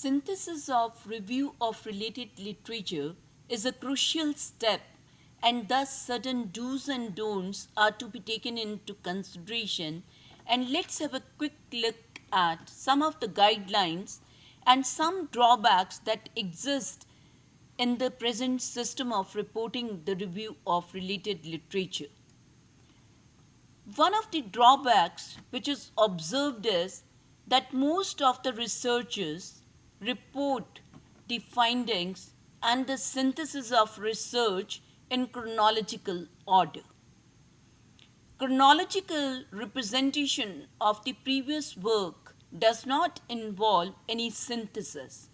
Synthesis of review of related literature is a crucial step, and thus certain do's and don'ts are to be taken into consideration. And let's have a quick look at some of the guidelines and some drawbacks that exist in the present system of reporting the review of related literature. One of the drawbacks which is observed is that most of the researchers report the findings and the synthesis of research in chronological order. Chronological representation of the previous work does not involve any synthesis.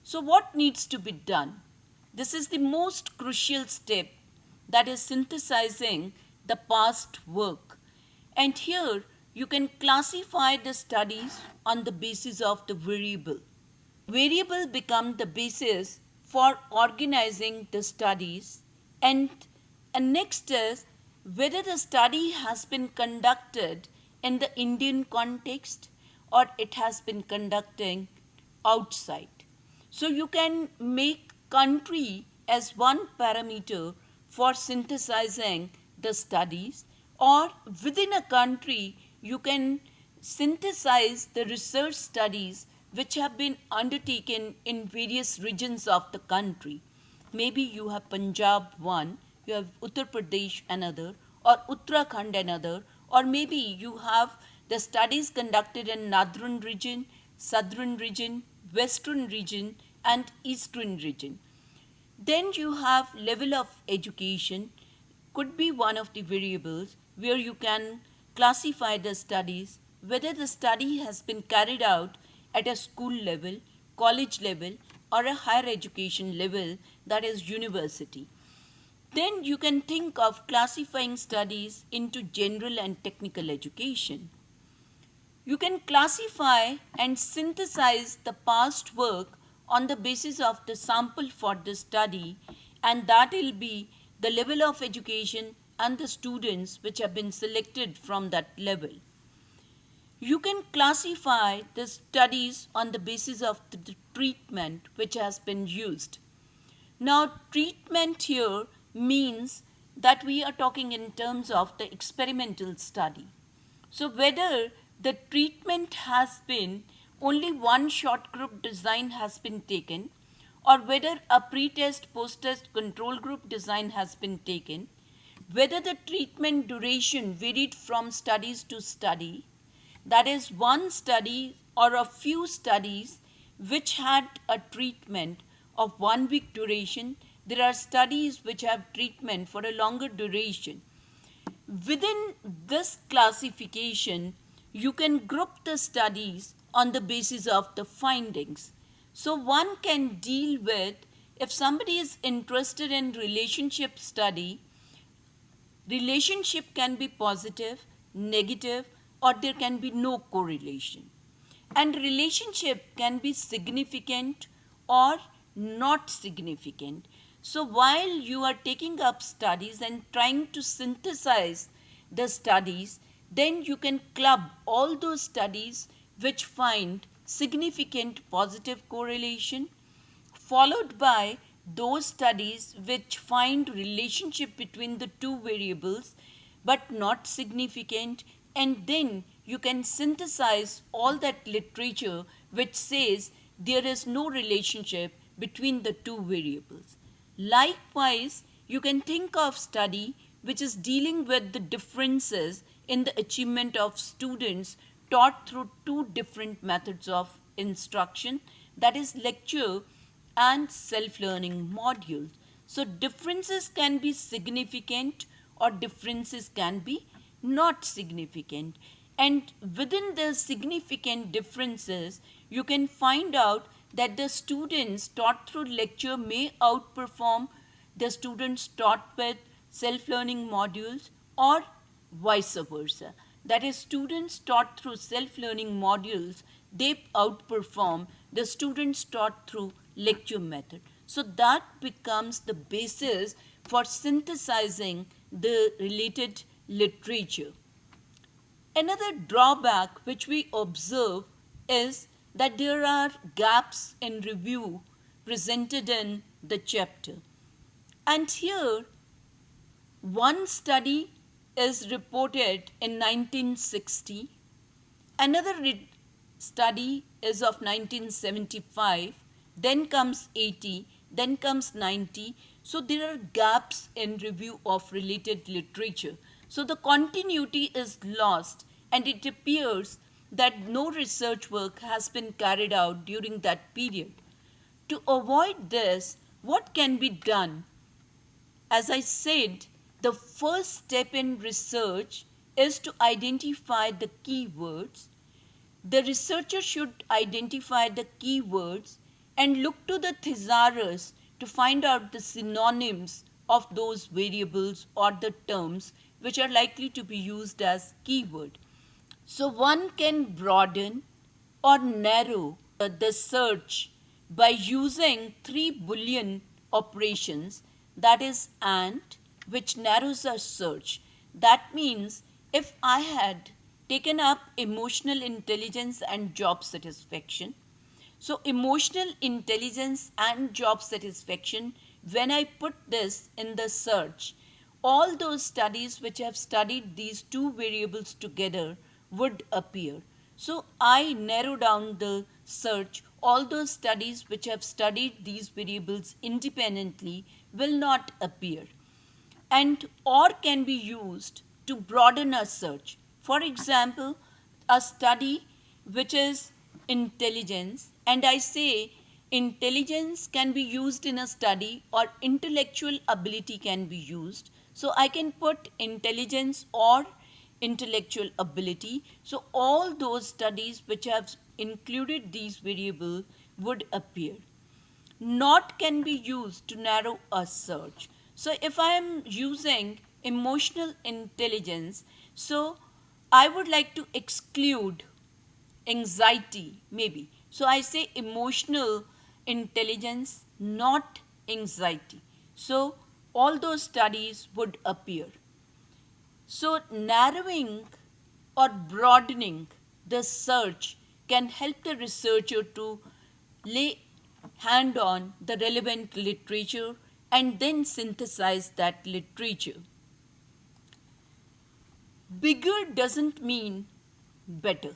So what needs to be done? This is the most crucial step, that is synthesizing the past work. And here you can classify the studies on the basis of the variable. Variable become the basis for organizing the studies, and next is whether the study has been conducted in the Indian context or it has been conducted outside. So you can make country as one parameter for synthesizing the studies, or within a country you can synthesize the research studies which have been undertaken in various regions of the country. Maybe you have Punjab one, you have Uttar Pradesh another, or Uttarakhand another, or maybe you have the studies conducted in northern region, southern region, western region, and eastern region. Then you have level of education, could be one of the variables where you can classify the studies, whether the study has been carried out at a school level, college level, or a higher education level, that is university. Then you can think of classifying studies into general and technical education. You can classify and synthesize the past work on the basis of the sample for the study, and that will be the level of education and the students which have been selected from that level. You can classify the studies on the basis of the treatment which has been used. Now, treatment here means that we are talking in terms of the experimental study. So, whether the treatment has been only one short group design has been taken, or whether a pre-test, post-test control group design has been taken, whether the treatment duration varied from studies to study, that is one study or a few studies which had a treatment of 1 week duration. There are studies which have treatment for a longer duration. Within this classification, you can group the studies on the basis of the findings. So one can deal with, if somebody is interested in relationship study, relationship can be positive, negative, or there can be no correlation. And relationship can be significant or not significant. So while you are taking up studies and trying to synthesize the studies, then you can club all those studies which find significant positive correlation, followed by those studies which find relationship between the two variables but not significant, and then you can synthesize all that literature which says there is no relationship between the two variables. Likewise, you can think of study which is dealing with the differences in the achievement of students taught through two different methods of instruction, that is lecture and self-learning modules. So differences can be significant or differences can be not significant. And within the significant differences, you can find out that the students taught through lecture may outperform the students taught with self-learning modules, or vice versa. That is, students taught through self-learning modules, they outperform the students taught through lecture method. So that becomes the basis for synthesizing the related literature. Another drawback which we observe is that there are gaps in review presented in the chapter. And here, one study is reported in 1960, another study is of 1975, then comes 80, then comes 90. So there are gaps in review of related literature. So the continuity is lost, and it appears that no research work has been carried out during that period. To avoid this, what can be done? As I said, the first step in research is to identify the keywords. The researcher should identify the keywords and look to the thesaurus to find out the synonyms of those variables or the terms which are likely to be used as keyword. So one can broaden or narrow the search by using three Boolean operations, that is AND, which narrows our search. That means if I had taken up emotional intelligence and job satisfaction, so emotional intelligence and job satisfaction, when I put this in the search, all those studies which have studied these two variables together would appear. So I narrow down the search. All those studies which have studied these variables independently will not appear. And OR can be used to broaden a search. For example, a study which is intelligence, and I say intelligence can be used in a study or intellectual ability can be used. So I can put intelligence or intellectual ability. So all those studies which have included these variables would appear. Not can be used to narrow a search. So if I am using emotional intelligence, so I would like to exclude anxiety maybe. So I say emotional intelligence, not anxiety. So all those studies would appear. So narrowing or broadening the search can help the researcher to lay hand on the relevant literature and then synthesize that literature. Bigger doesn't mean better.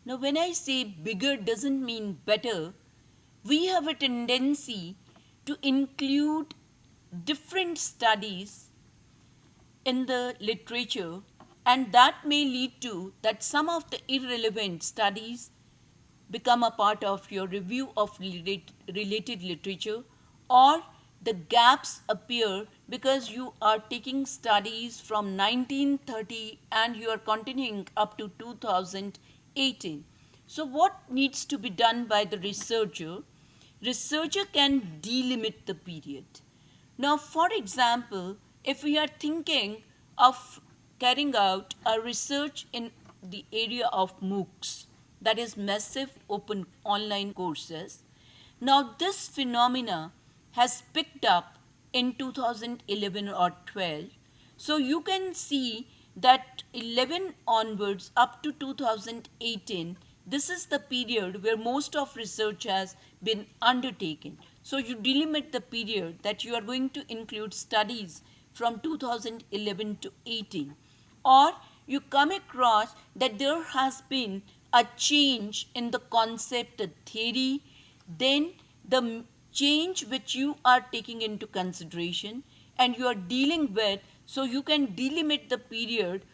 Now, when I say bigger doesn't mean better, we have a tendency to include different studies in the literature, and that may lead to that some of the irrelevant studies become a part of your review of related literature, or the gaps appear because you are taking studies from 1930 and you are continuing up to 2018. So what needs to be done by the researcher? Researcher can delimit the period. Now, for example, if we are thinking of carrying out a research in the area of MOOCs, that is massive open online courses. Now this phenomena has picked up in 2011 or 12. So you can see that 11 onwards up to 2018, this is the period where most of research has been undertaken. So you delimit the period that you are going to include studies from 2011 to 18. Or you come across that there has been a change in the concept, the theory, then the change which you are taking into consideration and you are dealing with, so you can delimit the period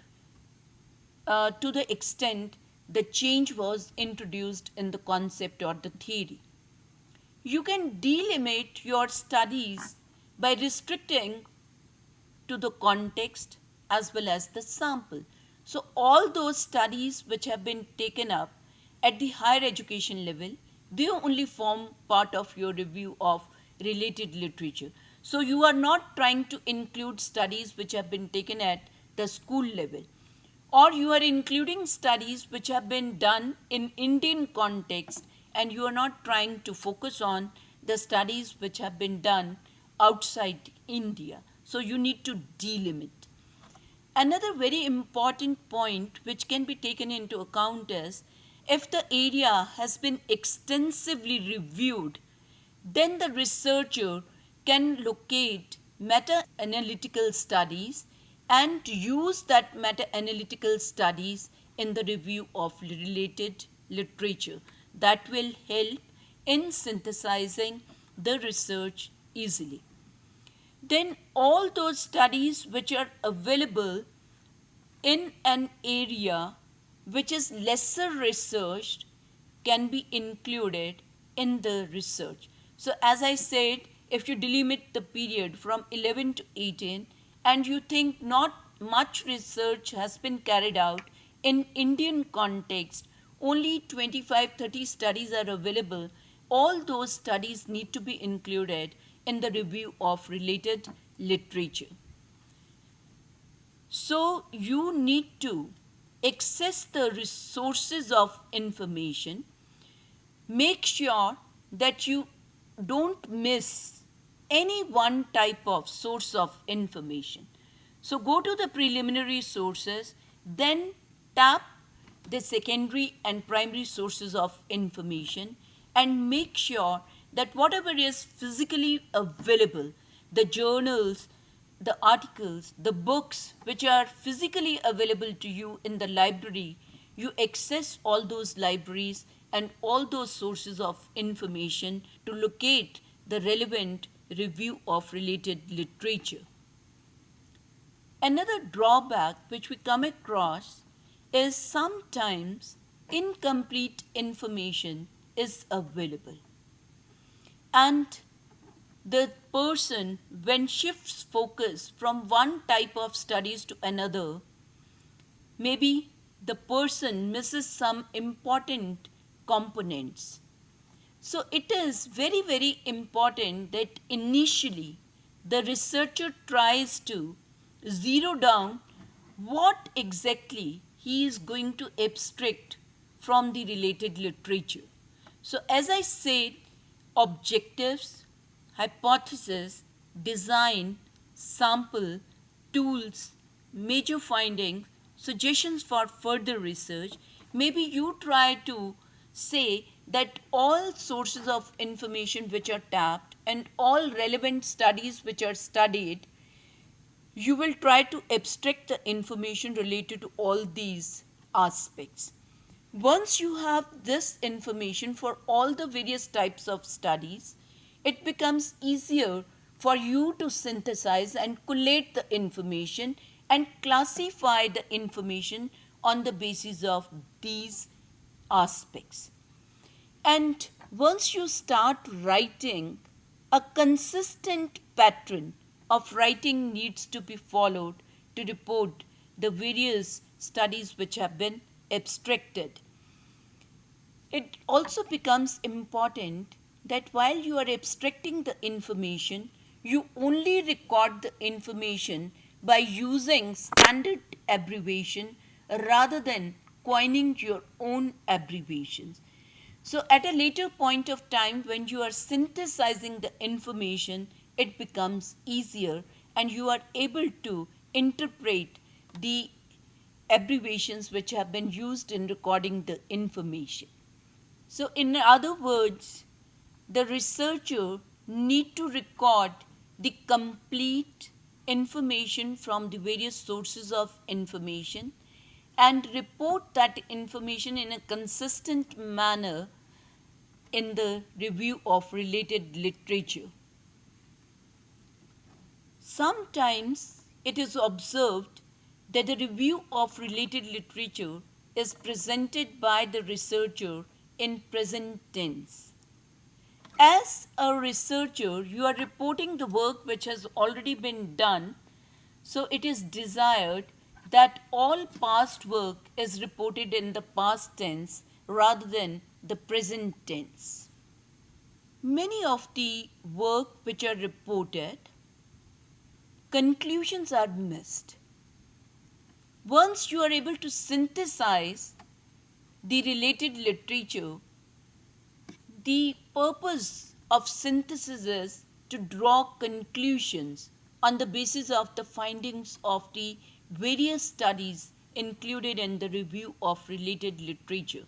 to the extent the change was introduced in the concept or the theory. You can delimit your studies by restricting to the context as well as the sample. So all those studies which have been taken up at the higher education level, they only form part of your review of related literature. So you are not trying to include studies which have been taken at the school level, or you are including studies which have been done in Indian context and you are not trying to focus on the studies which have been done outside India. So you need to delimit. Another very important point which can be taken into account is If the area has been extensively reviewed, then the researcher can locate meta-analytical studies and use that meta-analytical studies in the review of related literature. That will help in synthesizing the research easily. Then all those studies which are available in an area which is lesser researched can be included in the research. So as I said, if you delimit the period from 11 to 18 and you think not much research has been carried out in Indian context, only 25-30 studies are available, all those studies need to be included in the review of related literature. So you need to access the resources of information, make sure that you don't miss any one type of source of information. So go to the preliminary sources, then tap the secondary and primary sources of information and make sure that whatever is physically available, the journals, the articles, the books which are physically available to you in the library, you access all those libraries and all those sources of information to locate the relevant review of related literature. Another drawback which we come across is sometimes incomplete information is available. And the person, when shifts focus from one type of studies to another, maybe the person misses some important components. So it is very, very important that initially the researcher tries to zero down what exactly he is going to abstract from the related literature. So as I said, objectives, hypothesis, design, sample, tools, major findings, suggestions for further research. Maybe you try to say that all sources of information which are tapped and all relevant studies which are studied, you will try to abstract the information related to all these aspects. Once you have this information for all the various types of studies, it becomes easier for you to synthesize and collate the information and classify the information on the basis of these aspects. And once you start writing, a consistent pattern of writing needs to be followed to report the various studies which have been abstracted. It also becomes important that while you are abstracting the information, you only record the information by using standard abbreviation rather than coining your own abbreviations. So at a later point of time when you are synthesizing the information, it becomes easier and you are able to interpret the abbreviations which have been used in recording the information. So in other words, the researcher need to record the complete information from the various sources of information and report that information in a consistent manner in the review of related literature. Sometimes it is observed that the review of related literature is presented by the researcher in present tense. As a researcher, you are reporting the work which has already been done, so it is desired that all past work is reported in the past tense rather than the present tense. Many of the work which are reported, conclusions are missed. Once you are able to synthesize the related literature, the purpose of synthesis is to draw conclusions on the basis of the findings of the various studies included in the review of related literature.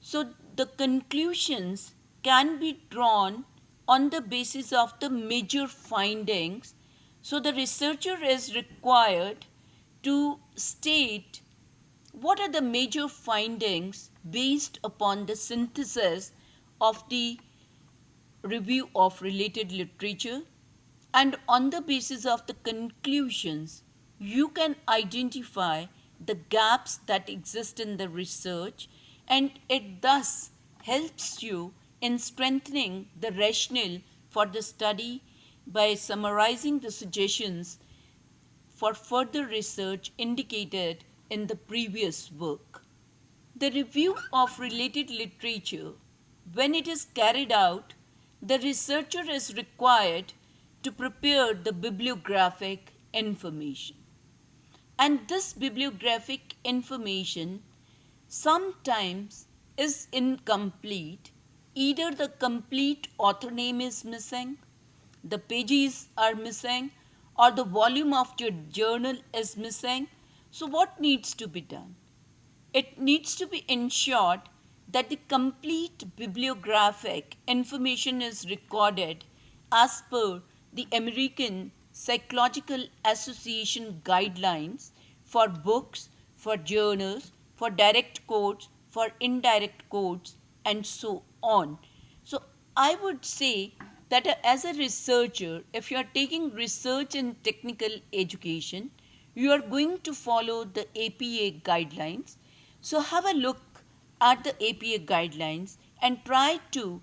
So the conclusions can be drawn on the basis of the major findings. So the researcher is required to state what are the major findings based upon the synthesis of the review of related literature, and on the basis of the conclusions you can identify the gaps that exist in the research, and it thus helps you in strengthening the rationale for the study by summarizing the suggestions for further research indicated in the previous work. The review of related literature, when it is carried out, the researcher is required to prepare the bibliographic information. And this bibliographic information sometimes is incomplete. Either the complete author name is missing, the pages are missing, or the volume of your journal is missing. So, what needs to be done? It needs to be ensured that the complete bibliographic information is recorded as per the American Psychological Association guidelines for books, for journals, for direct quotes, for indirect quotes, and so on. So, I would say that as a researcher, if you are taking research in technical education, you are going to follow the APA guidelines. So have a look at the APA guidelines and try to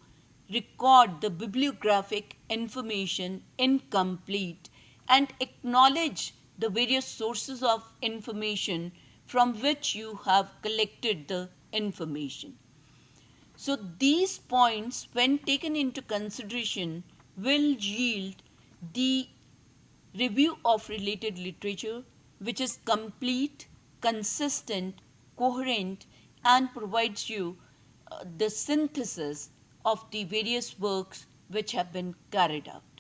record the bibliographic information incomplete and acknowledge the various sources of information from which you have collected the information. So these points, when taken into consideration, will yield the review of related literature which is complete, consistent, coherent, and provides you the synthesis of the various works which have been carried out.